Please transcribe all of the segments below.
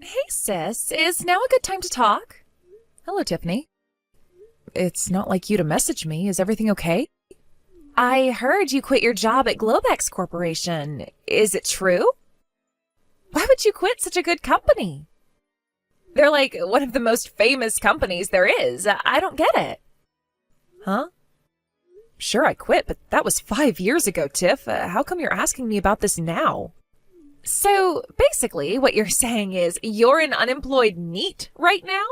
Hey sis, is now a good time to talk? Hello, Tiffany. It's not like you to message me. Is everything okay? I heard you quit your job at Globex Corporation. Is it true? Why would you quit such a good company? They're like one of the most famous companies there is. I don't get it. Huh? Sure, I quit, but that was 5 years ago, Tiff. How come you're asking me about this now? So basically, what you're saying is you're an unemployed NEET right now?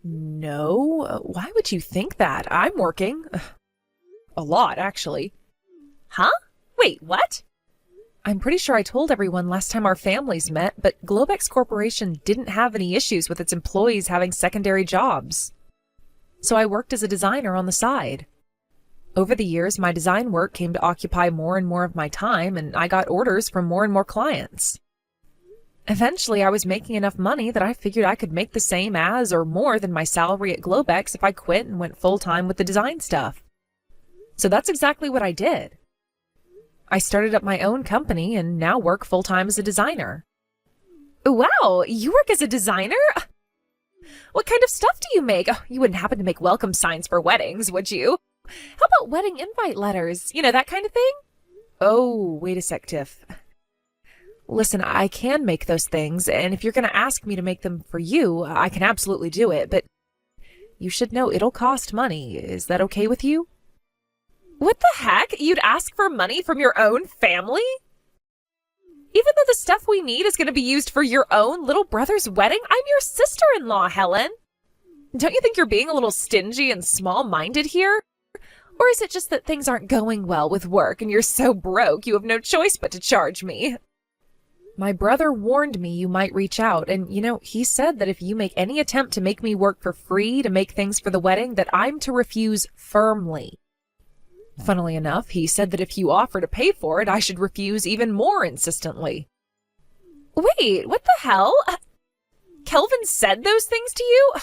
No, why would you think that? I'm working. A lot, actually. Huh? Wait, what? I'm pretty sure I told everyone last time our families met, but Globex Corporation didn't have any issues with its employees having secondary jobs. So I worked as a designer on the side. Over the years, my design work came to occupy more and more of my time, and I got orders from more and more clients. Eventually, I was making enough money that I figured I could make the same as or more than my salary at Globex if I quit and went full-time with the design stuff. So that's exactly what I did. I started up my own company and now work full-time as a designer. Wow, you work as a designer? What kind of stuff do you make? Oh, you wouldn't happen to make welcome signs for weddings, would you? How about wedding invite letters? You know, that kind of thing? Oh, wait a sec, Tiff. Listen, I can make those things, and if you're going to ask me to make them for you, I can absolutely do it, but you should know it'll cost money. Is that okay with you? What the heck? You'd ask for money from your own family? Even though the stuff we need is going to be used for your own little brother's wedding? I'm your sister-in-law, Helen. Don't you think you're being a little stingy and small-minded here? Or is it just that things aren't going well with work and you're so broke you have no choice but to charge me? My brother warned me you might reach out, and he said that if you make any attempt to make me work for free to make things for the wedding, that I'm to refuse firmly. Funnily enough, he said that if you offer to pay for it, I should refuse even more insistently. Wait, what the hell? Kelvin said those things to you?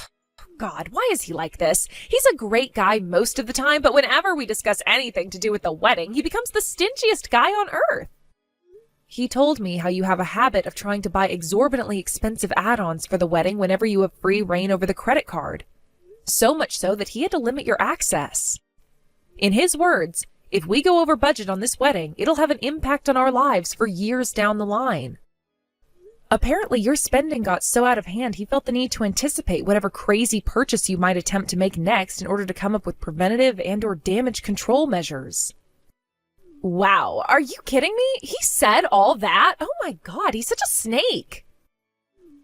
God, why is he like this? He's a great guy most of the time, but whenever we discuss anything to do with the wedding, he becomes the stingiest guy on earth. He told me how you have a habit of trying to buy exorbitantly expensive add-ons for the wedding whenever you have free reign over the credit card. So much so that he had to limit your access. In his words, if we go over budget on this wedding, it'll have an impact on our lives for years down the line. Apparently, your spending got so out of hand, he felt the need to anticipate whatever crazy purchase you might attempt to make next in order to come up with preventative and/or damage control measures. Wow, are you kidding me? He said all that? Oh my God, he's such a snake.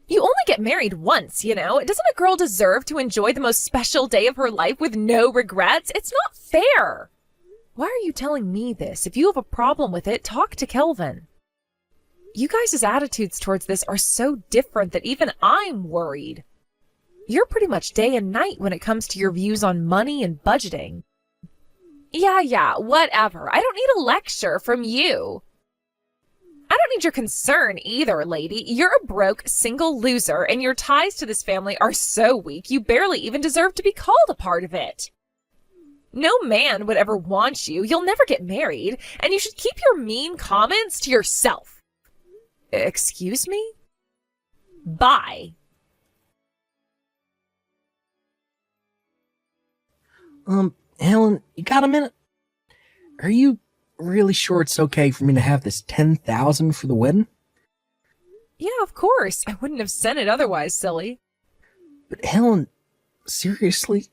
You only get married once, Doesn't a girl deserve to enjoy the most special day of her life with no regrets? It's not fair. Why are you telling me this? If you have a problem with it, talk to Kelvin. You guys' attitudes towards this are so different that even I'm worried. You're pretty much day and night when it comes to your views on money and budgeting. Yeah, whatever. I don't need a lecture from you. I don't need your concern either, lady. You're a broke, single loser, and your ties to this family are so weak you barely even deserve to be called a part of it. No man would ever want you. You'll never get married, and you should keep your mean comments to yourself. Excuse me? Bye. Helen, you got a minute? Are you really sure it's okay for me to have this $10,000 for the wedding? Yeah, of course. I wouldn't have sent it otherwise, silly. But Helen, seriously?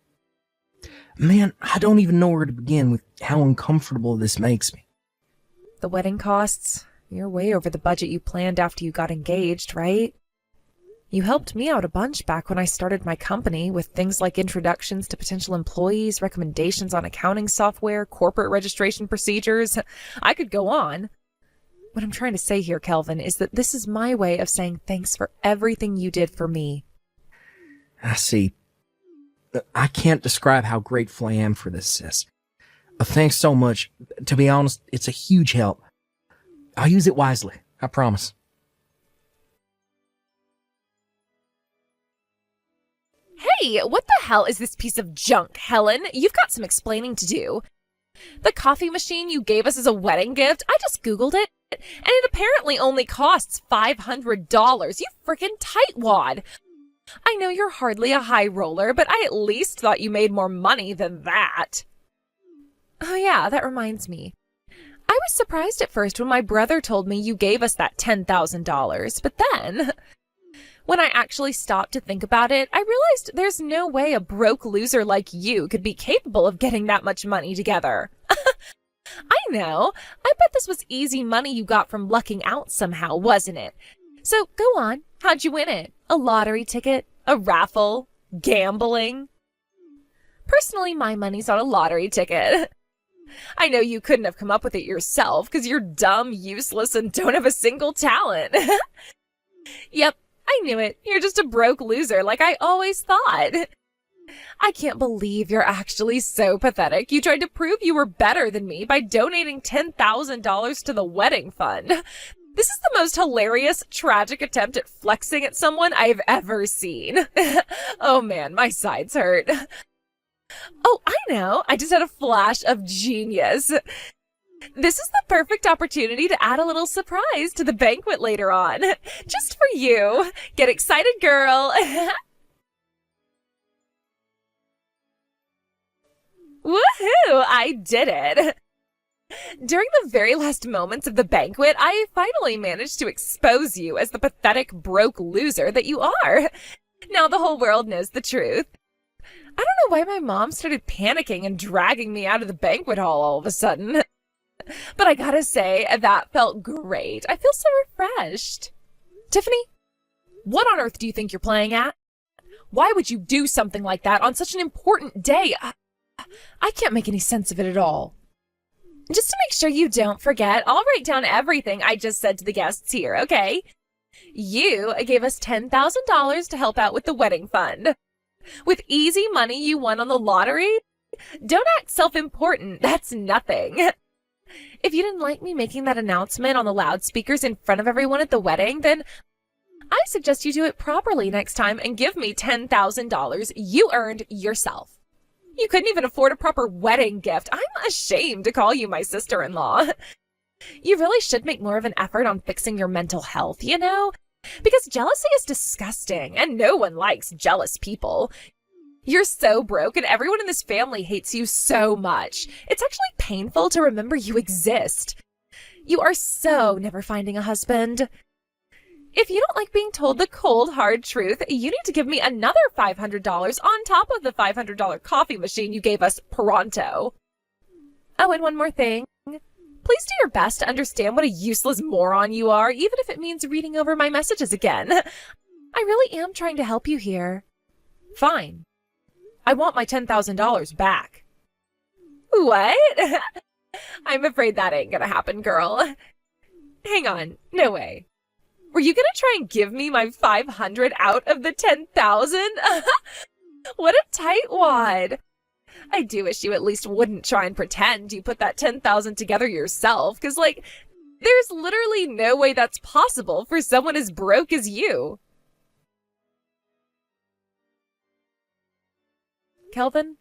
Man, I don't even know where to begin with how uncomfortable this makes me. The wedding costs? You're way over the budget you planned after you got engaged, right? You helped me out a bunch back when I started my company with things like introductions to potential employees, recommendations on accounting software, corporate registration procedures. I could go on. What I'm trying to say here, Kelvin, is that this is my way of saying thanks for everything you did for me. I see. I can't describe how grateful I am for this, sis. Thanks so much. To be honest, it's a huge help. I'll use it wisely, I promise. Hey, what the hell is this piece of junk, Helen? You've got some explaining to do. The coffee machine you gave us as a wedding gift, I just Googled it. And it apparently only costs $500. You frickin' tightwad. I know you're hardly a high roller, but I at least thought you made more money than that. Oh yeah, that reminds me. I was surprised at first when my brother told me you gave us that $10,000, but then, when I actually stopped to think about it, I realized there's no way a broke loser like you could be capable of getting that much money together. I know. I bet this was easy money you got from lucking out somehow, wasn't it? So go on. How'd you win it? A lottery ticket? A raffle? Gambling? Personally, my money's on a lottery ticket. I know you couldn't have come up with it yourself because you're dumb, useless, and don't have a single talent. Yep, I knew it. You're just a broke loser like I always thought. I can't believe you're actually so pathetic. You tried to prove you were better than me by donating $10,000 to the wedding fund. This is the most hilarious, tragic attempt at flexing at someone I've ever seen. Oh man, my sides hurt. Oh, I know. I just had a flash of genius. This is the perfect opportunity to add a little surprise to the banquet later on. Just for you. Get excited, girl. Woohoo! I did it! During the very last moments of the banquet, I finally managed to expose you as the pathetic, broke loser that you are. Now the whole world knows the truth. I don't know why my mom started panicking and dragging me out of the banquet hall all of a sudden. But I gotta say, that felt great. I feel so refreshed. Tiffany, what on earth do you think you're playing at? Why would you do something like that on such an important day? I can't make any sense of it at all. Just to make sure you don't forget, I'll write down everything I just said to the guests here, okay? You gave us $10,000 to help out with the wedding fund. With easy money you won on the lottery? Don't act self-important. That's nothing. If you didn't like me making that announcement on the loudspeakers in front of everyone at the wedding, then I suggest you do it properly next time and give me $10,000 you earned yourself. You couldn't even afford a proper wedding gift. I'm ashamed to call you my sister-in-law. You really should make more of an effort on fixing your mental health, you know? Because jealousy is disgusting, and no one likes jealous people. You're so broke, and everyone in this family hates you so much. It's actually painful to remember you exist. You are so never finding a husband. If you don't like being told the cold, hard truth, you need to give me another $500 on top of the $500 coffee machine you gave us pronto. Oh, and one more thing. Please do your best to understand what a useless moron you are, even if it means reading over my messages again. I really am trying to help you here. Fine. I want my $10,000 back. What? I'm afraid that ain't gonna happen, girl. Hang on. No way. Were you gonna try and give me my $500 out of the $10,000? What a tightwad. I do wish you at least wouldn't try and pretend you put that $10,000 together yourself, because, like, there's literally no way that's possible for someone as broke as you. Kelvin,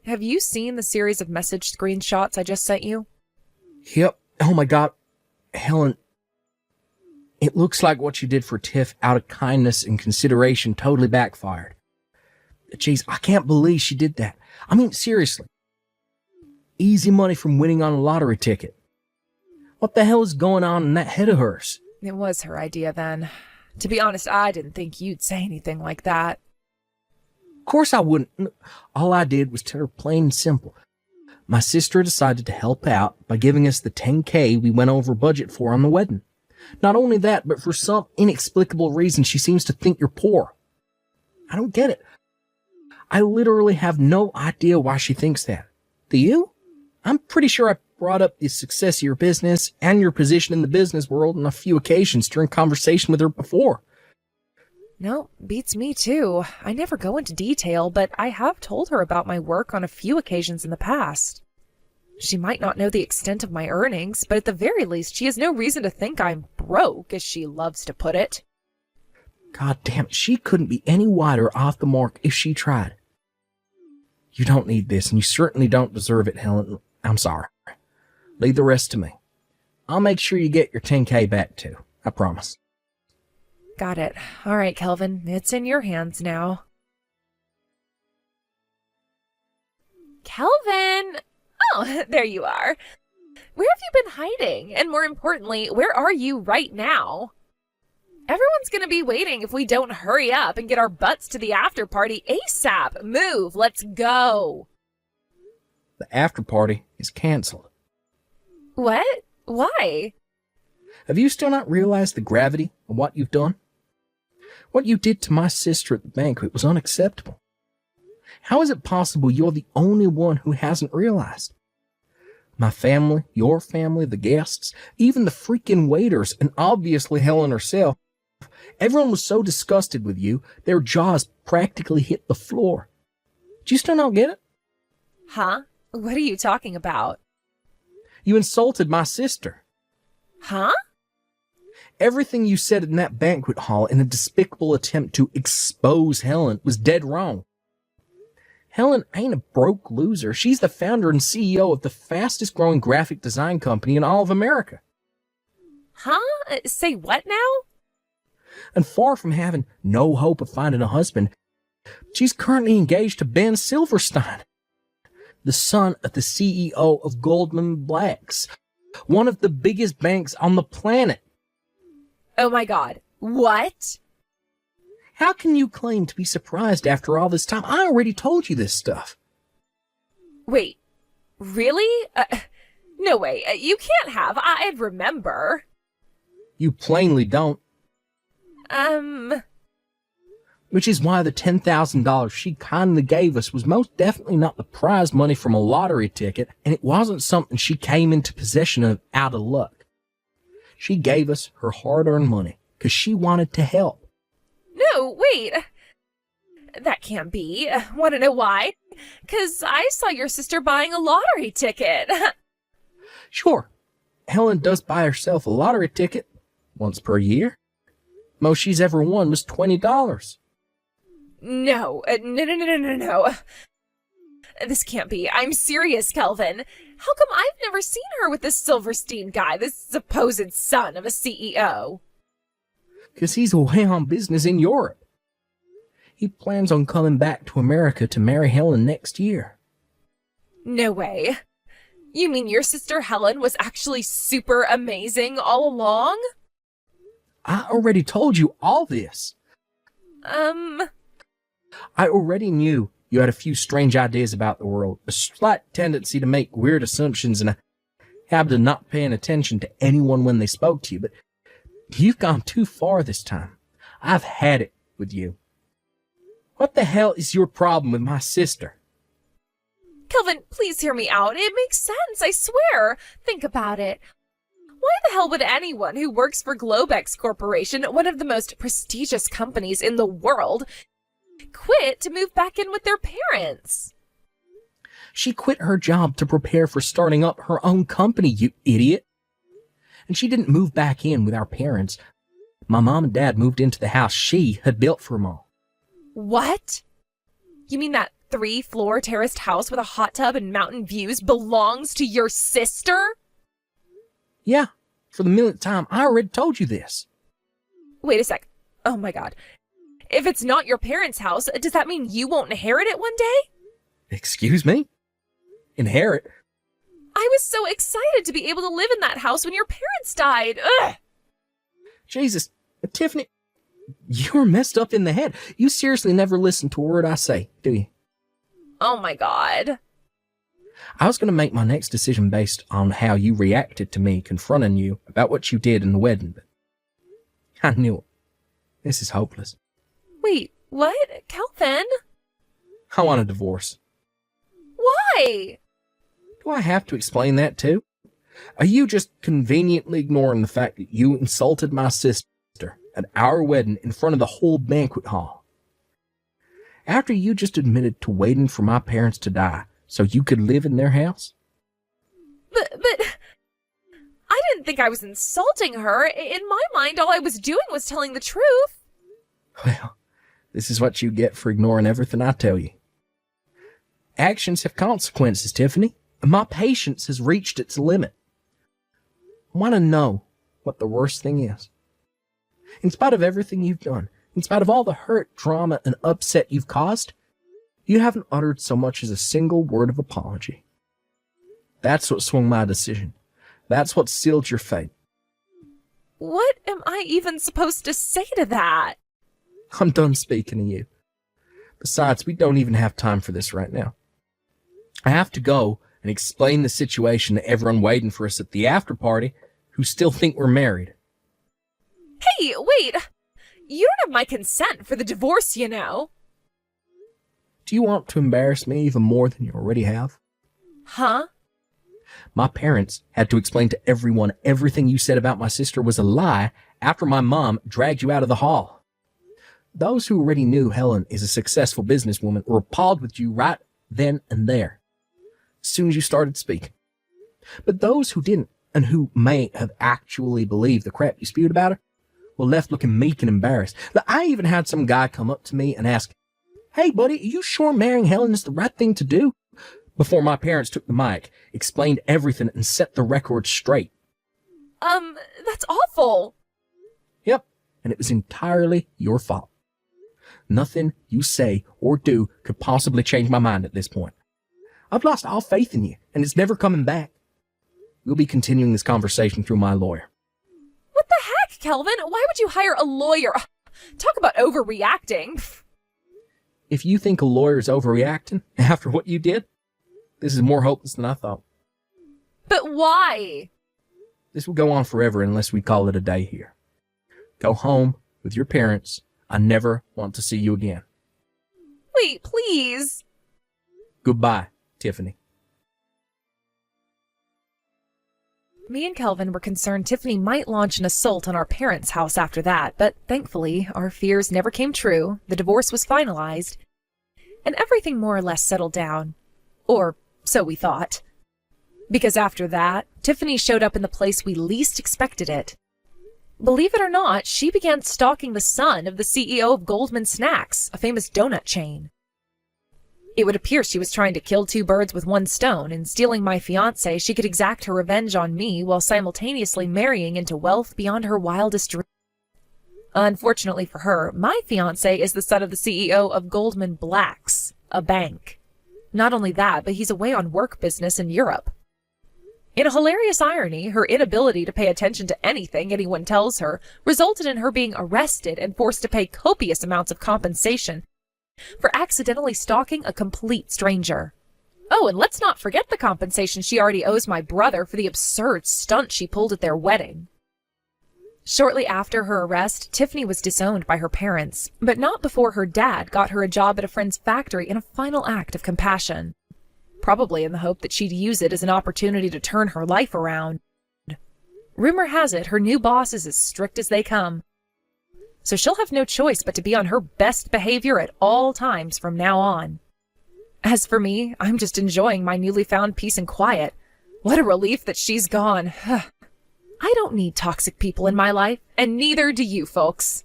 have you seen the series of message screenshots I just sent you? Yep. Oh my God. Helen, it looks like what you did for Tiff out of kindness and consideration totally backfired. Jeez, I can't believe she did that. I mean, seriously. Easy money from winning on a lottery ticket. What the hell is going on in that head of hers? It was her idea then. To be honest, I didn't think you'd say anything like that. Of course I wouldn't. All I did was tell her plain and simple. My sister decided to help out by giving us the $10K we went over budget for on the wedding. Not only that, but for some inexplicable reason, she seems to think you're poor. I don't get it. I literally have no idea why she thinks that. Do you? I'm pretty sure I brought up the success of your business and your position in the business world on a few occasions during conversation with her before. No, beats me too. I never go into detail, but I have told her about my work on a few occasions in the past. She might not know the extent of my earnings, but at the very least, she has no reason to think I'm broke, as she loves to put it. God damn it, she couldn't be any wider off the mark if she tried. You don't need this, and you certainly don't deserve it, Helen. I'm sorry. Leave the rest to me. I'll make sure you get your 10K back too. I promise. Got it. All right, Kelvin, it's in your hands now. Kelvin! Oh, there you are. Where have you been hiding? And more importantly, where are you right now? Everyone's gonna be waiting if we don't hurry up and get our butts to the after party ASAP. Move, let's go. The after party is canceled. What? Why? Have you still not realized the gravity of what you've done? What you did to my sister at the banquet was unacceptable. How is it possible you're the only one who hasn't realized? My family, your family, the guests, even the freaking waiters, and obviously Helen herself, everyone was so disgusted with you, their jaws practically hit the floor. Do you still not get it? Huh? What are you talking about? You insulted my sister. Huh? Everything you said in that banquet hall in a despicable attempt to expose Helen was dead wrong. Helen ain't a broke loser. She's the founder and CEO of the fastest growing graphic design company in all of America. Huh? Say what now? And far from having no hope of finding a husband, she's currently engaged to Ben Silverstein, the son of the CEO of Goldman Sachs, one of the biggest banks on the planet. Oh my God. What? How can you claim to be surprised after all this time? I already told you this stuff. Wait, really? No way. You can't have. I'd remember. You plainly don't. Which is why the $10,000 she kindly gave us was most definitely not the prize money from a lottery ticket, and it wasn't something she came into possession of out of luck. She gave us her hard-earned money because she wanted to help. No, wait. That can't be. Want to know why? Because I saw your sister buying a lottery ticket. Sure, Helen does buy herself a lottery ticket once per year. Most she's ever won was $20. No. No. This can't be. I'm serious, Kelvin. How come I've never seen her with this Silverstein guy, this supposed son of a CEO? Because he's away on business in Europe. He plans on coming back to America to marry Helen next year. No way. You mean your sister Helen was actually super amazing all along? I already told you all this. I already knew you had a few strange ideas about the world, a slight tendency to make weird assumptions, and a habit of not paying attention to anyone when they spoke to you, but you've gone too far this time. I've had it with you. What the hell is your problem with my sister? Kelvin, please hear me out. It makes sense, I swear. Think about it. Why the hell would anyone who works for Globex Corporation, one of the most prestigious companies in the world, quit to move back in with their parents? She quit her job to prepare for starting up her own company, you idiot. And she didn't move back in with our parents. My mom and dad moved into the house she had built for them all. What? You mean that 3-floor terraced house with a hot tub and mountain views belongs to your sister? Yeah, for the millionth time, I already told you this. Wait a sec. Oh my God. If it's not your parents' house, does that mean you won't inherit it one day? Excuse me? Inherit? I was so excited to be able to live in that house when your parents died. Ugh! Jesus, Tiffany, you're messed up in the head. You seriously never listen to a word I say, do you? Oh my God. I was going to make my next decision based on how you reacted to me confronting you about what you did in the wedding, but I knew it. This is hopeless. Wait, what? Kelvin? I want a divorce. Why? Do I have to explain that too? Are you just conveniently ignoring the fact that you insulted my sister at our wedding in front of the whole banquet hall? After you just admitted to waiting for my parents to die so you could live in their house? But I didn't think I was insulting her. In my mind, all I was doing was telling the truth. Well, this is what you get for ignoring everything I tell you. Actions have consequences, Tiffany, and my patience has reached its limit. want to know what the worst thing is? In spite of everything you've done, in spite of all the hurt, drama, and upset you've caused, you haven't uttered so much as a single word of apology. That's what swung my decision. That's what sealed your fate. What am I even supposed to say to that? I'm done speaking to you. Besides, we don't even have time for this right now. I have to go and explain the situation to everyone waiting for us at the after party who still think we're married. Hey, wait! You don't have my consent for the divorce, you know. Do you want to embarrass me even more than you already have? Huh? My parents had to explain to everyone everything you said about my sister was a lie after my mom dragged you out of the hall. Those who already knew Helen is a successful businesswoman were appalled with you right then and there, as soon as you started speaking. But those who didn't, and who may have actually believed the crap you spewed about her, were left looking meek and embarrassed. I even had some guy come up to me and ask, "Hey, buddy, are you sure marrying Helen is the right thing to do?" Before my parents took the mic, explained everything, and set the record straight. That's awful. Yep, and it was entirely your fault. Nothing you say or do could possibly change my mind at this point. I've lost all faith in you, and it's never coming back. We'll be continuing this conversation through my lawyer. What the heck, Kelvin? Why would you hire a lawyer? Talk about overreacting. If you think a lawyer's overreacting after what you did, this is more hopeless than I thought. But why? This will go on forever unless we call it a day here. Go home with your parents. I never want to see you again. Wait, please. Goodbye, Tiffany. Me and Kelvin were concerned Tiffany might launch an assault on our parents' house after that, but thankfully, our fears never came true, the divorce was finalized, and everything more or less settled down. Or so we thought. Because after that, Tiffany showed up in the place we least expected it. Believe it or not, she began stalking the son of the CEO of Goldman Snacks, a famous donut chain. It would appear she was trying to kill two birds with one stone. In stealing my fiancé, she could exact her revenge on me while simultaneously marrying into wealth beyond her wildest dreams. Unfortunately for her, my fiancé is the son of the CEO of Goldman Blacks, a bank. Not only that, but he's away on work business in Europe. In a hilarious irony, her inability to pay attention to anything anyone tells her resulted in her being arrested and forced to pay copious amounts of compensation for accidentally stalking a complete stranger. Oh, and let's not forget the compensation she already owes my brother for the absurd stunt she pulled at their wedding. Shortly after her arrest, Tiffany was disowned by her parents, but not before her dad got her a job at a friend's factory in a final act of compassion. Probably in the hope that she'd use it as an opportunity to turn her life around. Rumor has it her new boss is as strict as they come, so she'll have no choice but to be on her best behavior at all times from now on. As for me, I'm just enjoying my newly found peace and quiet. What a relief that she's gone. I don't need toxic people in my life, and neither do you folks.